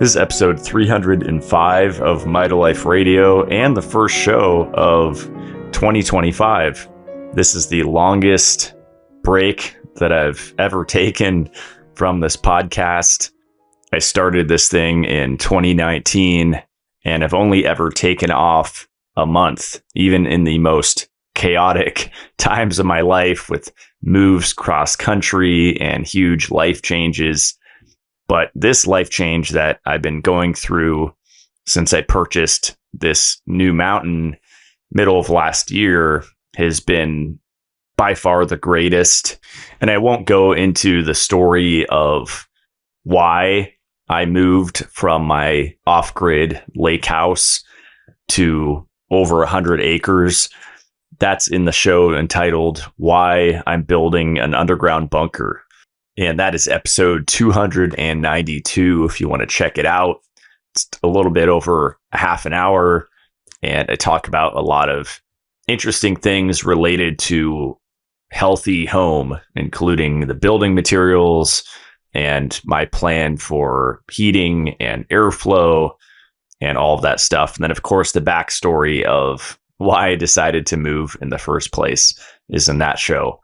This is episode 305 of Mitolife Radio and the first show of 2025. This is the longest break that I've ever taken from this podcast. I started this thing in 2019 and I've only ever taken off a month, even in the most chaotic times of my life with moves cross country and huge life changes. But this life change that I've been going through since I purchased this new mountain middle of last year has been by far the greatest. And I won't go into the story of why I moved from my off-grid lake house to over 100 acres. That's in the show entitled Why I'm Building an Underground Bunker. And that is episode 292 if you want to check it out. It's a little bit over a half an hour. And I talk about a lot of interesting things related to healthy home, including the building materials and my plan for heating and airflow and all of that stuff. And then, of course, the backstory of why I decided to move in the first place is in that show.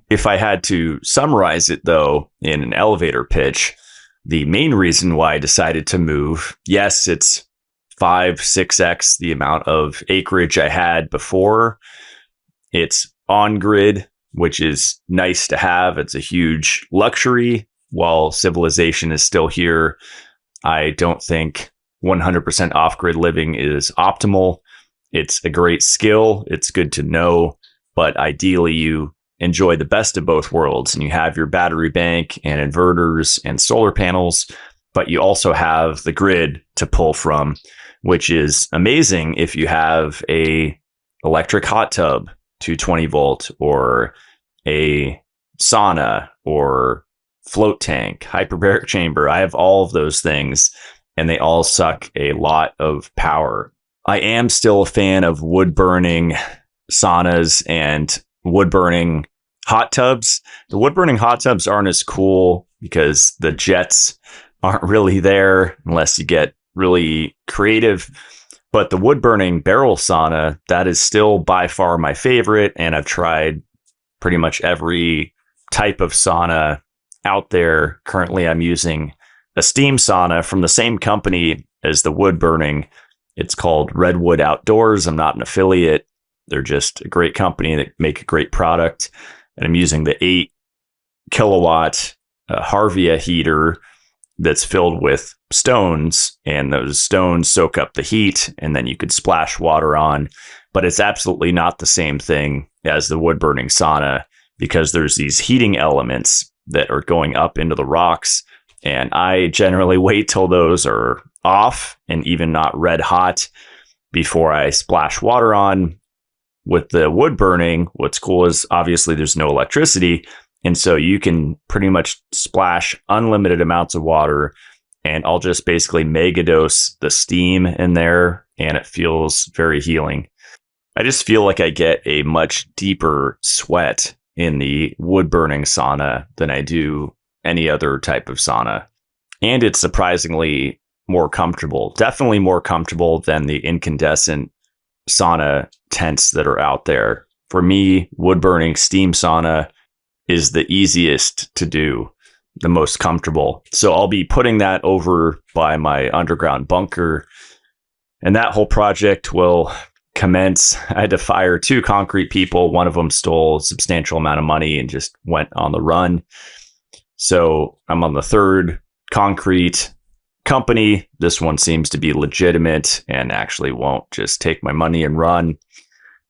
If I had to summarize it, though, in an elevator pitch, the main reason why I decided to move, yes, it's 5-6x the amount of acreage I had before. It's on grid, which is nice to have. It's a huge luxury. While civilization is still here, I don't think 100% off-grid living is optimal. It's a great skill. It's good to know, but ideally you enjoy the best of both worlds and you have your battery bank and inverters and solar panels, but you also have the grid to pull from, which is amazing if you have a electric hot tub, 220 volt, or a sauna or float tank, hyperbaric chamber. I have all of those things and they all suck a lot of power. I am still a fan of wood burning saunas and wood burning hot tubs. The wood burning hot tubs aren't as cool because the jets aren't really there unless you get really creative. But the wood burning barrel sauna, that is still by far my favorite. And I've tried pretty much every type of sauna out there. Currently, I'm using a steam sauna from the same company as the wood burning. It's called Redwood Outdoors. I'm not an affiliate. They're just a great company that make a great product. And I'm using the 8 kilowatt Harvia heater that's filled with stones. And those stones soak up the heat and then you could splash water on. But it's absolutely not the same thing as the wood burning sauna because there's these heating elements that are going up into the rocks. And I generally wait till those are off and even not red hot before I splash water on. With the wood burning, what's cool is obviously there's no electricity. And so you can pretty much splash unlimited amounts of water and I'll just basically megadose the steam in there and it feels very healing. I just feel like I get a much deeper sweat in the wood burning sauna than I do any other type of sauna. And it's surprisingly more comfortable, definitely more comfortable than the incandescent sauna tents that are out there. For me, wood burning steam sauna is the easiest to do, the most comfortable. So I'll be putting that over by my underground bunker. And that whole project will commence. I had to fire 2 concrete people. One of them stole a substantial amount of money and just went on the run. So I'm on the 3rd concrete company. This one seems to be legitimate and actually won't just take my money and run.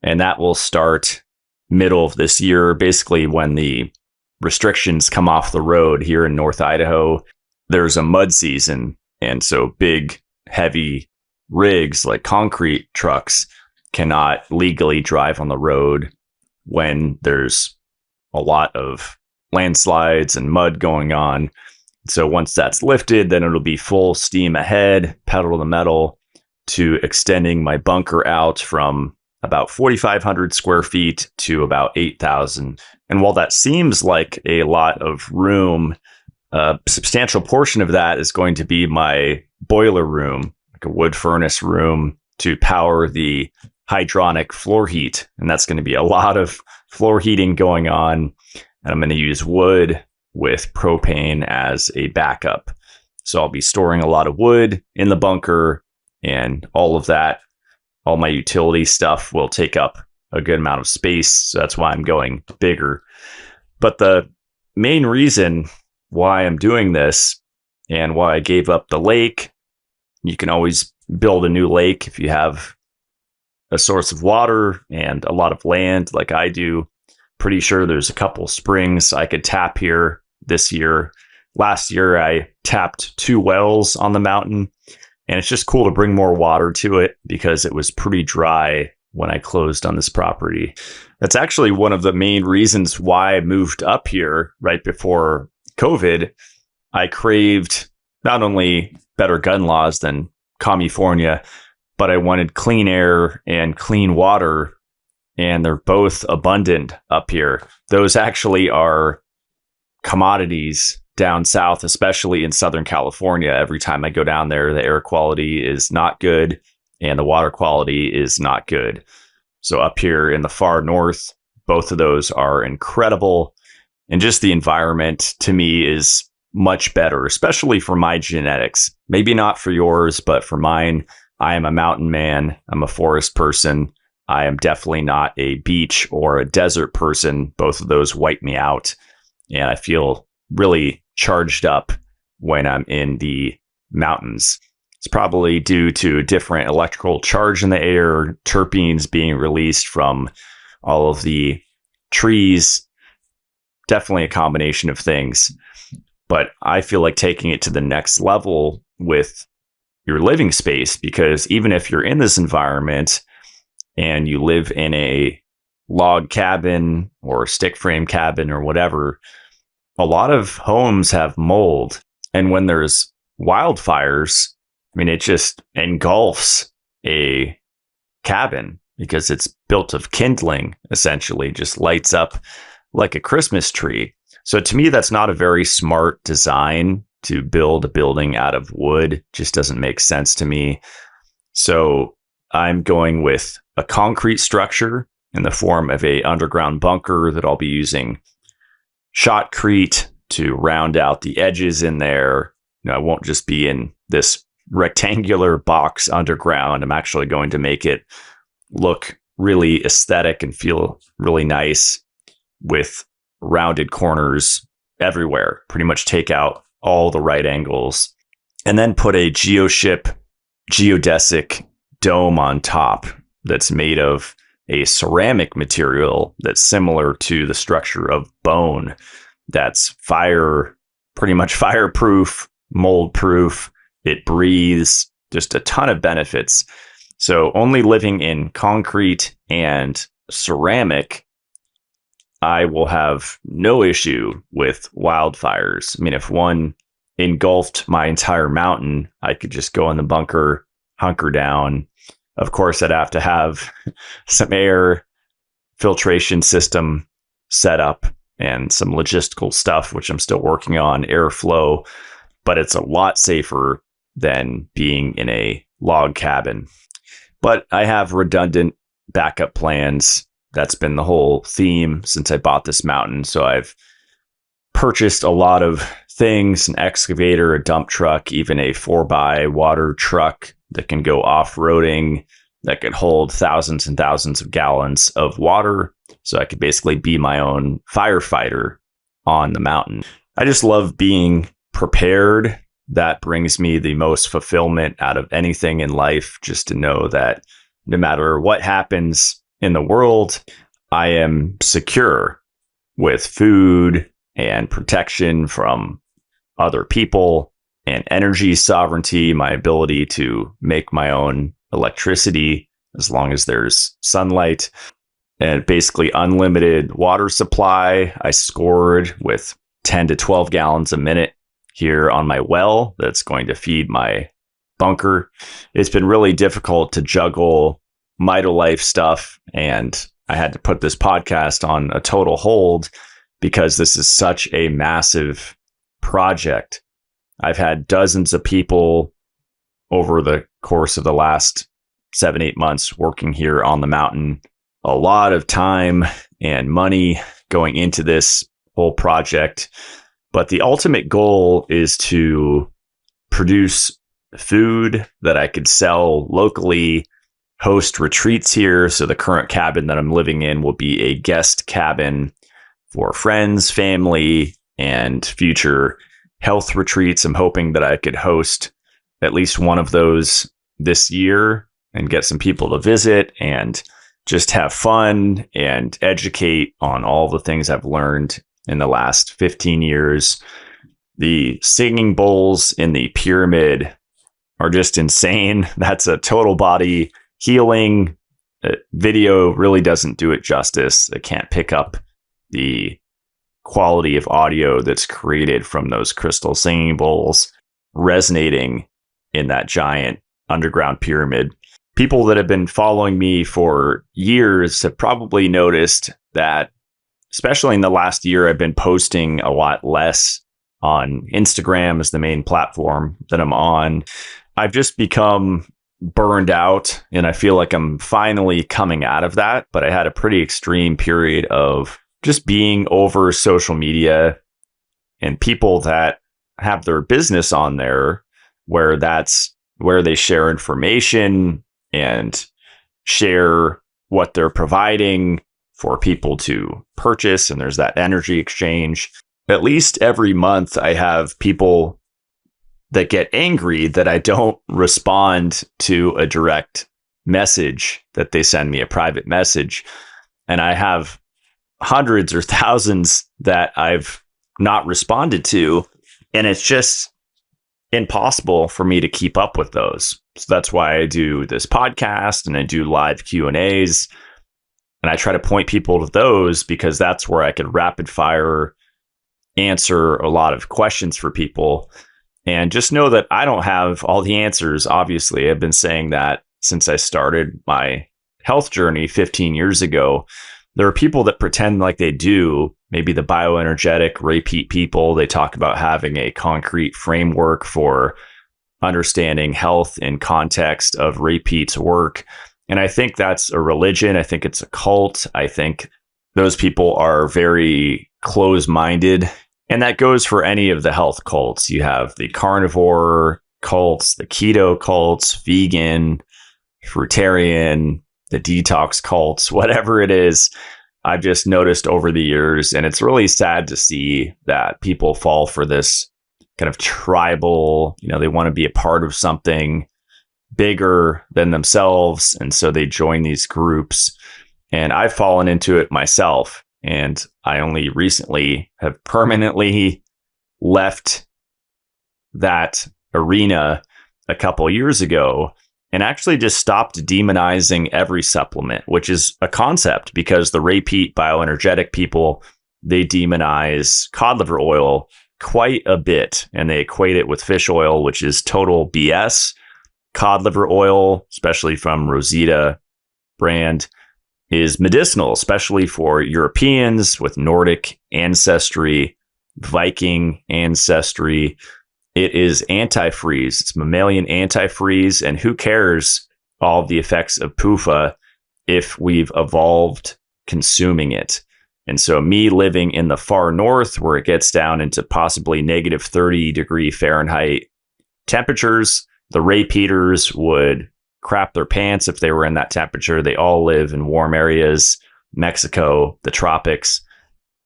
And that will start middle of this year, basically when the restrictions come off the road here in North Idaho. There's a mud season. And so big, heavy rigs like concrete trucks cannot legally drive on the road when there's a lot of landslides and mud going on. So once that's lifted, then it'll be full steam ahead, pedal to the metal, to extending my bunker out from about 4,500 square feet to about 8,000. And while that seems like a lot of room, a substantial portion of that is going to be my boiler room, like a wood furnace room, to power the hydronic floor heat. And that's going to be a lot of floor heating going on. And I'm going to use wood with propane as a backup. So I'll be storing a lot of wood in the bunker, and all of that, all my utility stuff will take up a good amount of space. So that's why I'm going bigger. But the main reason why I'm doing this and why I gave up the lake, you can always build a new lake if you have a source of water and a lot of land like I do. Pretty sure there's a couple springs I could tap here this year. Last year, I tapped 2 wells on the mountain, and it's just cool to bring more water to it because it was pretty dry when I closed on this property. That's actually one of the main reasons why I moved up here right before COVID. I craved not only better gun laws than California, but I wanted clean air and clean water, and they're both abundant up here. Those actually are commodities down south, especially in Southern California. Every time I go down there, the air quality is not good and the water quality is not good. So up here in the far north, both of those are incredible. And just the environment to me is much better, especially for my genetics. Maybe not for yours, but for mine. I am a mountain man. I'm a forest person. I am definitely not a beach or a desert person. Both of those wipe me out. And I feel really charged up when I'm in the mountains. It's probably due to different electrical charge in the air, terpenes being released from all of the trees. Definitely a combination of things. But I feel like taking it to the next level with your living space, because even if you're in this environment and you live in a log cabin or stick frame cabin or whatever, a lot of homes have mold. And when there's wildfires, I mean, it just engulfs a cabin because it's built of kindling, essentially, just lights up like a Christmas tree. So to me, that's not a very smart design to build a building out of wood. Just doesn't make sense to me. So I'm going with a concrete structure in the form of a underground bunker that I'll be using shotcrete to round out the edges in there. I won't just be in this rectangular box underground. I'm actually going to make it look really aesthetic and feel really nice with rounded corners everywhere. Pretty much take out all the right angles and then put a geodesic dome on top that's made of a ceramic material that's similar to the structure of bone. That's pretty much fireproof, mold proof. It breathes, just a ton of benefits. So only living in concrete and ceramic, I will have no issue with wildfires. I mean, if one engulfed my entire mountain, I could just go in the bunker, hunker down. Of course, I'd have to have some air filtration system set up and some logistical stuff, which I'm still working on, airflow, but it's a lot safer than being in a log cabin. But I have redundant backup plans. That's been the whole theme since I bought this mountain. So I've purchased a lot of things, an excavator, a dump truck, even a 4x water truck that can go off-roading, that could hold thousands and thousands of gallons of water. So I could basically be my own firefighter on the mountain. I just love being prepared. That brings me the most fulfillment out of anything in life, just to know that no matter what happens in the world, I am secure with food and protection from other people and energy sovereignty, my ability to make my own electricity as long as there's sunlight, and basically unlimited water supply. I scored with 10 to 12 gallons a minute here on my well that's going to feed my bunker. It's been really difficult to juggle Mitolife stuff, and I had to put this podcast on a total hold because this is such a massive project. I've had dozens of people over the course of the last 7-8 months working here on the mountain. A lot of time and money going into this whole project. But the ultimate goal is to produce food that I could sell locally, host retreats here. So the current cabin that I'm living in will be a guest cabin for friends, family, and future health retreats. I'm hoping that I could host at least one of those this year and get some people to visit and just have fun and educate on all the things I've learned in the last 15 years. The singing bowls in the pyramid are just insane. That's a total body healing. Video really doesn't do it justice. It can't pick up the quality of audio that's created from those crystal singing bowls resonating in that giant underground pyramid. People that have been following me for years have probably noticed that, especially in the last year, I've been posting a lot less on Instagram as the main platform that I'm on. I've just become burned out, and I feel like I'm finally coming out of that. But I had a pretty extreme period of just being over social media and people that have their business on there, where that's where they share information and share what they're providing for people to purchase. And there's that energy exchange. At least every month, I have people that get angry that I don't respond to a direct message, that they send me a private message. And I have hundreds or thousands that I've not responded to. And it's just impossible for me to keep up with those. So that's why I do this podcast and I do live Q&As. And I try to point people to those because that's where I could rapid fire answer a lot of questions for people. And just know that I don't have all the answers. Obviously, I've been saying that since I started my health journey 15 years ago. There are people that pretend like they do, maybe the bioenergetic repeat people. They talk about having a concrete framework for understanding health in context of repeat's work. And I think that's a religion. I think it's a cult. I think those people are very close-minded. And that goes for any of the health cults. You have the carnivore cults, the keto cults, vegan, fruitarian, the detox cults, whatever it is. I've just noticed over the years, and it's really sad to see that people fall for this kind of tribal, they want to be a part of something bigger than themselves. And so they join these groups. And I've fallen into it myself. And I only recently have permanently left that arena a couple years ago and actually just stopped demonizing every supplement, which is a concept because the repeat bioenergetic people, they demonize cod liver oil quite a bit, and they equate it with fish oil, which is total BS. Cod liver oil, especially from Rosita brand, is medicinal, especially for Europeans with Nordic ancestry, Viking ancestry. It is antifreeze. It's mammalian antifreeze. And who cares all of the effects of PUFA if we've evolved consuming it? And so me living in the far north where it gets down into possibly negative 30 degree Fahrenheit temperatures, the repeaters would crap their pants if they were in that temperature. They all live in warm areas, Mexico, the tropics,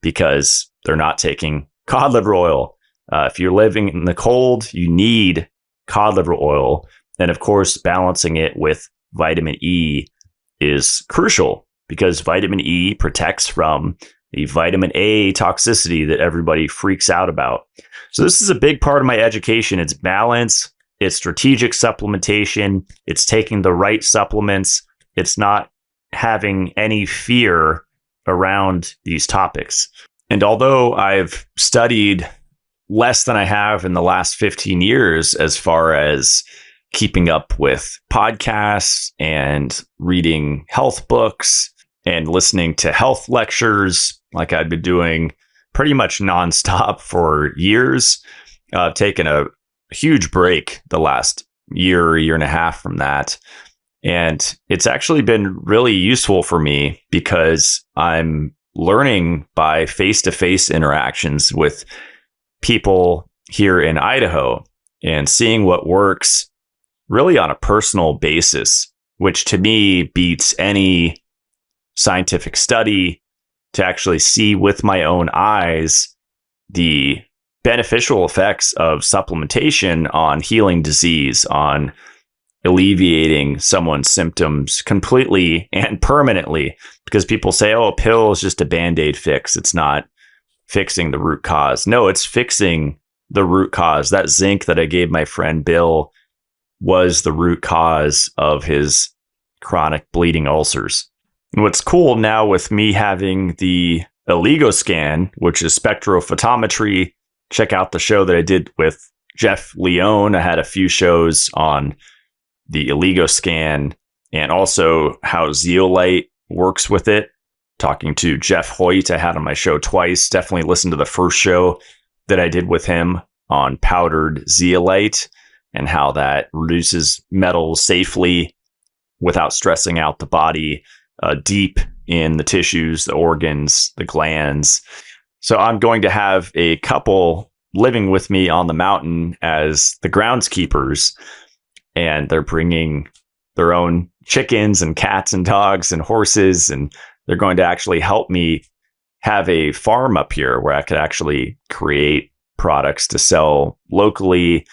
because they're not taking cod liver oil. If you're living in the cold, you need cod liver oil. And of course, balancing it with vitamin E is crucial because vitamin E protects from the vitamin A toxicity that everybody freaks out about. So this is a big part of my education. It's balance. It's strategic supplementation. It's taking the right supplements. It's not having any fear around these topics. And although I've studied less than I have in the last 15 years as far as keeping up with podcasts and reading health books and listening to health lectures like I've been doing pretty much nonstop for years, I've taken a huge break the last year and a half from that. And it's actually been really useful for me because I'm learning by face-to-face interactions with people here in Idaho and seeing what works really on a personal basis, which to me beats any scientific study, to actually see with my own eyes the beneficial effects of supplementation on healing disease, on alleviating someone's symptoms completely and permanently. Because people say, oh, a pill is just a Band-Aid fix. It's not fixing the root cause. No, it's fixing the root cause. That zinc that I gave my friend Bill was the root cause of his chronic bleeding ulcers. And what's cool now with me having the Oligo scan, which is spectrophotometry, check out the show that I did with Jeff Leone. I had a few shows on the Oligo scan and also how zeolite works with it. Talking to Jeff Hoyt, I had on my show twice. Definitely listen to the first show that I did with him on powdered zeolite and how that reduces metals safely without stressing out the body deep in the tissues, the organs, the glands. So I'm going to have a couple living with me on the mountain as the groundskeepers, and they're bringing their own chickens and cats and dogs and horses, and they're going to actually help me have a farm up here where I could actually create products to sell locally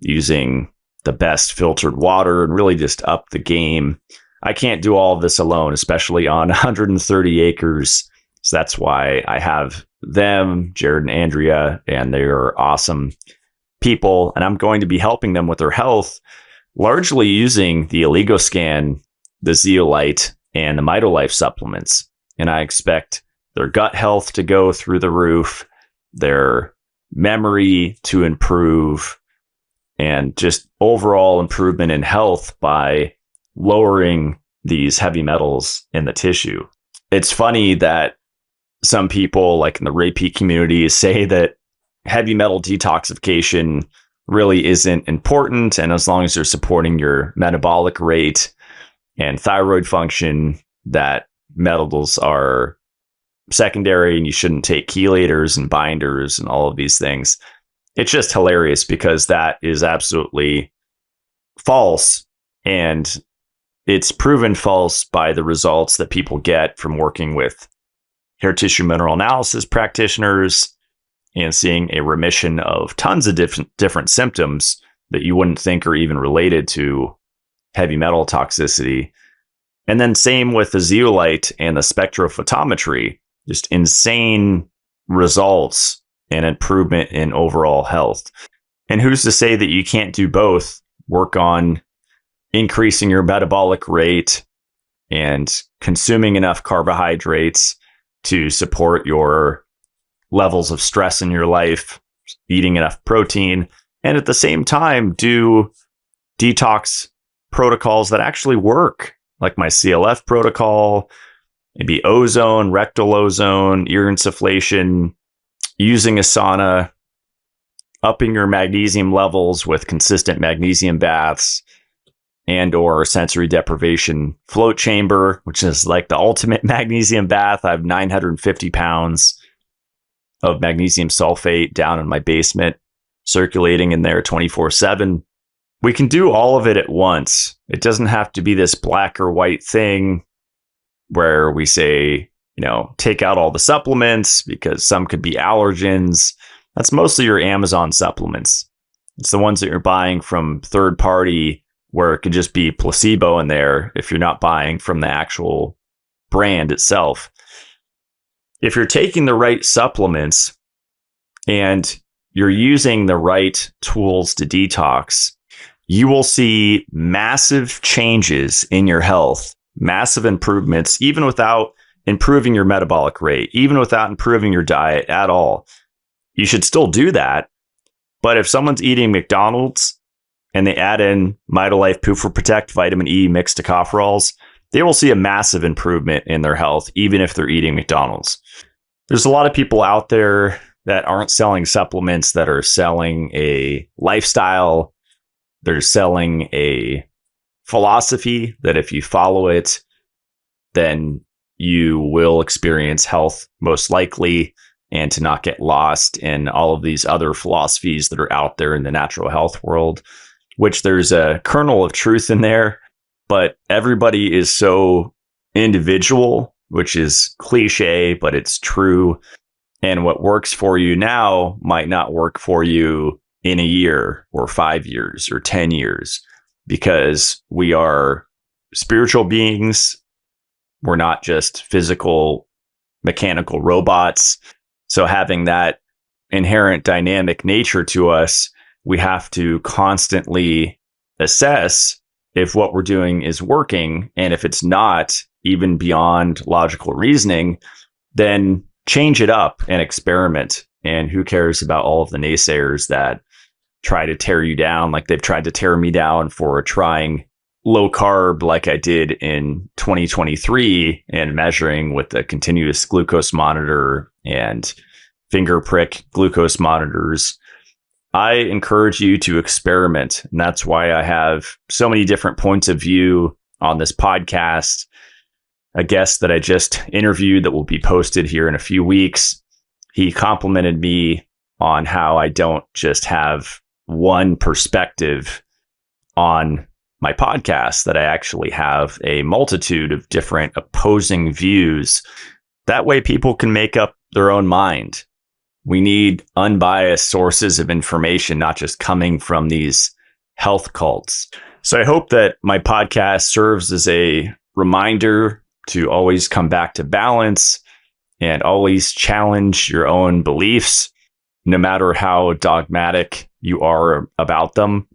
using the best filtered water and really just up the game. I can't do all of this alone, especially on 130 acres. So that's why I have them, Jared and Andrea, and they are awesome people. And I'm going to be helping them with their health, largely using the Oligo scan, the zeolite, and the Mitolife supplements. And I expect their gut health to go through the roof, their memory to improve, and just overall improvement in health by lowering these heavy metals in the tissue. It's funny that some people, like in the Reiki community, say that heavy metal detoxification really isn't important. And as long as you're supporting your metabolic rate and thyroid function, that metals are secondary and you shouldn't take chelators and binders and all of these things. It's just hilarious because that is absolutely false. And it's proven false by the results that people get from working with hair tissue mineral analysis practitioners and seeing a remission of tons of different symptoms that you wouldn't think are even related to heavy metal toxicity. And then same with the zeolite and the spectrophotometry, just insane results and improvement in overall health. And who's to say that you can't do both? Work on increasing your metabolic rate and consuming enough carbohydrates to support your levels of stress in your life, eating enough protein, and at the same time do detox protocols that actually work, like my CLF protocol, maybe ozone, rectal ozone, ear insufflation, using a sauna, upping your magnesium levels with consistent magnesium baths, and or sensory deprivation float chamber, which is like the ultimate magnesium bath. I have 950 pounds of magnesium sulfate down in my basement, circulating in there 24/7. We can do all of it at once. It doesn't have to be this black or white thing where we say, take out all the supplements because some could be allergens. That's mostly your Amazon supplements. It's the ones that you're buying from third party where it could just be placebo in there if you're not buying from the actual brand itself. If you're taking the right supplements and you're using the right tools to detox, you will see massive changes in your health, massive improvements, even without improving your metabolic rate, even without improving your diet at all. You should still do that. But if someone's eating McDonald's and they add in Mitolife Poof for Protect vitamin E mixed tocopherols, they will see a massive improvement in their health, even if they're eating McDonald's. There's a lot of people out there that aren't selling supplements, that are selling a lifestyle They're selling a philosophy that if you follow it, then you will experience health most likely, and to not get lost in all of these other philosophies that are out there in the natural health world, which there's a kernel of truth in there, but everybody is so individual, which is cliche, but it's true. And what works for you now might not work for you in a year or 5 years or 10 years, because we are spiritual beings. We're not just physical, mechanical robots. So having that inherent dynamic nature to us, we have to constantly assess if what we're doing is working. And if it's not, even beyond logical reasoning, then change it up and experiment. And who cares about all of the naysayers that try to tear you down, like they've tried to tear me down for trying low carb like I did in 2023 and measuring with the continuous glucose monitor and finger prick glucose monitors. I encourage you to experiment. And that's why I have so many different points of view on this podcast. A guest that I just interviewed that will be posted here in a few weeks, he complimented me on how I don't just have one perspective on my podcast, that I actually have a multitude of different opposing views. That way people can make up their own mind. We need unbiased sources of information, not just coming from these health cults. So I hope that my podcast serves as a reminder to always come back to balance and always challenge your own beliefs, no matter how dogmatic you are about them.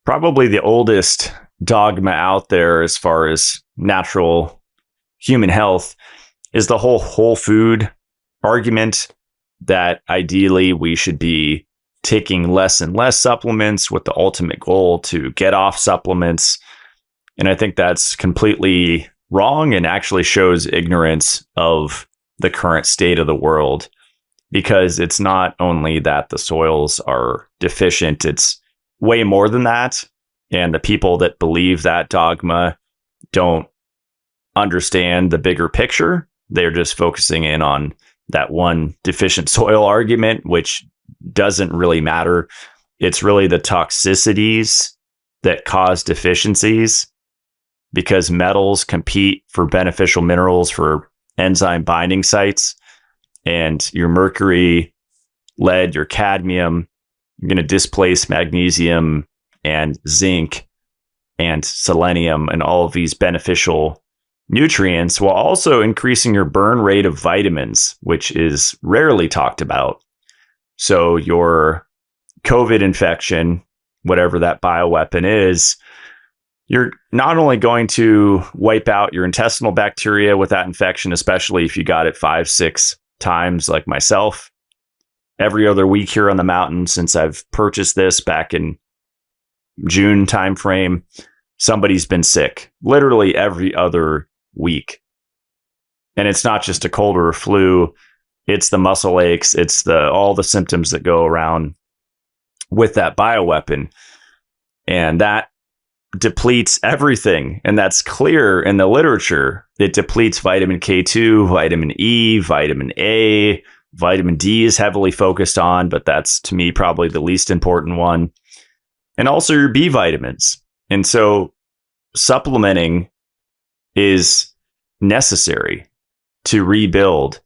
Probably the oldest dogma out there as far as natural human health is the whole food argument, that ideally we should be taking less and less supplements with the ultimate goal to get off supplements. And I think that's completely wrong and actually shows ignorance of the current state of the world, because it's not only that the soils are deficient, it's way more than that. And the people that believe that dogma don't understand the bigger picture. They're just focusing in on that one deficient soil argument, which doesn't really matter. It's really the toxicities that cause deficiencies, because metals compete for beneficial minerals for enzyme binding sites. And your mercury, lead, your cadmium, you're going to displace magnesium and zinc and selenium and all of these beneficial nutrients, while also increasing your burn rate of vitamins, which is rarely talked about. So your COVID infection, whatever that bioweapon is, you're not only going to wipe out your intestinal bacteria with that infection, especially if you got it 5-6 times like myself every other week here on the mountain since I've purchased this back in June timeframe. Somebody's been sick literally every other week. And it's not just a cold or a flu. It's the muscle aches. It's all the symptoms that go around with that bioweapon. And that depletes everything. And that's clear in the literature. It depletes vitamin K2, vitamin E, vitamin A, vitamin D is heavily focused on, but that's to me probably the least important one. And also your B vitamins. And so supplementing is necessary to rebuild.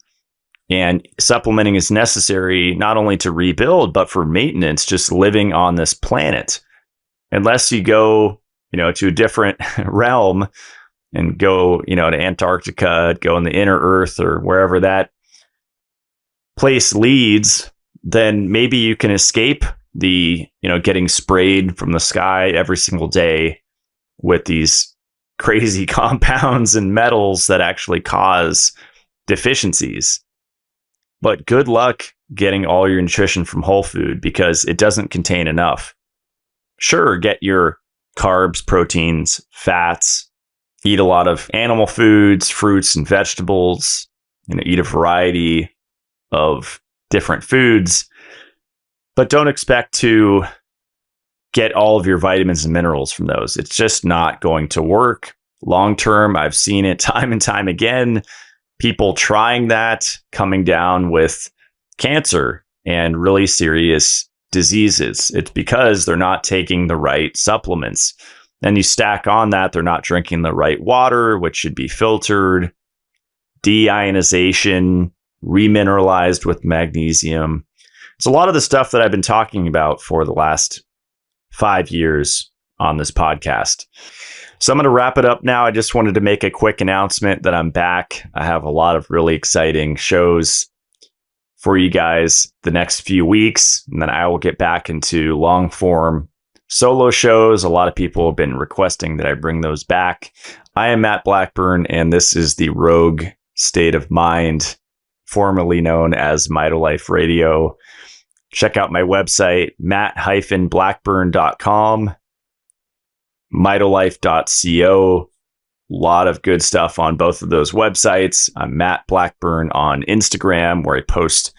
And supplementing is necessary not only to rebuild, but for maintenance, just living on this planet. Unless you go, to a different realm and go, to Antarctica, go in the inner Earth or wherever that place leads, then maybe you can escape the, getting sprayed from the sky every single day with these crazy compounds and metals that actually cause deficiencies. But good luck getting all your nutrition from whole food, because it doesn't contain enough. Sure, get your carbs, proteins, fats, eat a lot of animal foods, fruits and vegetables, eat a variety of different foods, but don't expect to get all of your vitamins and minerals from those. It's just not going to work long term. I've seen it time and time again. People trying that, coming down with cancer and really serious diseases. It's because they're not taking the right supplements. And you stack on that, they're not drinking the right water, which should be filtered, deionization, remineralized with magnesium. It's a lot of the stuff that I've been talking about for the last 5 years on this podcast. So I'm going to wrap it up now. I just wanted to make a quick announcement that I'm back. I have a lot of really exciting shows for you guys the next few weeks, and then I will get back into long form solo shows. A lot of people have been requesting that I bring those back. I am Matt Blackburn, and this is the Rogue State of Mind, formerly known as Mitolife Radio. Check out my website, matt-blackburn.com. Mitolife.co. A lot of good stuff on both of those websites. I'm Matt Blackburn on Instagram, where I post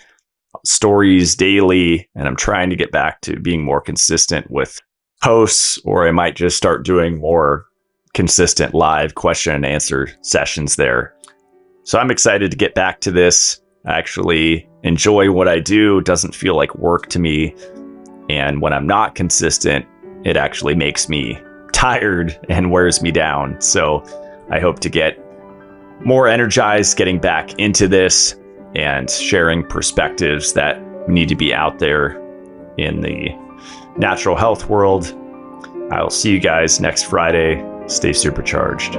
stories daily, and I'm trying to get back to being more consistent with posts, or I might just start doing more consistent live question and answer sessions there. So I'm excited to get back to this. I actually enjoy what I do. It doesn't feel like work to me. And when I'm not consistent, it actually makes me tired and wears me down. So I hope to get more energized getting back into this and sharing perspectives that need to be out there in the natural health world. I'll see you guys next Friday. Stay supercharged.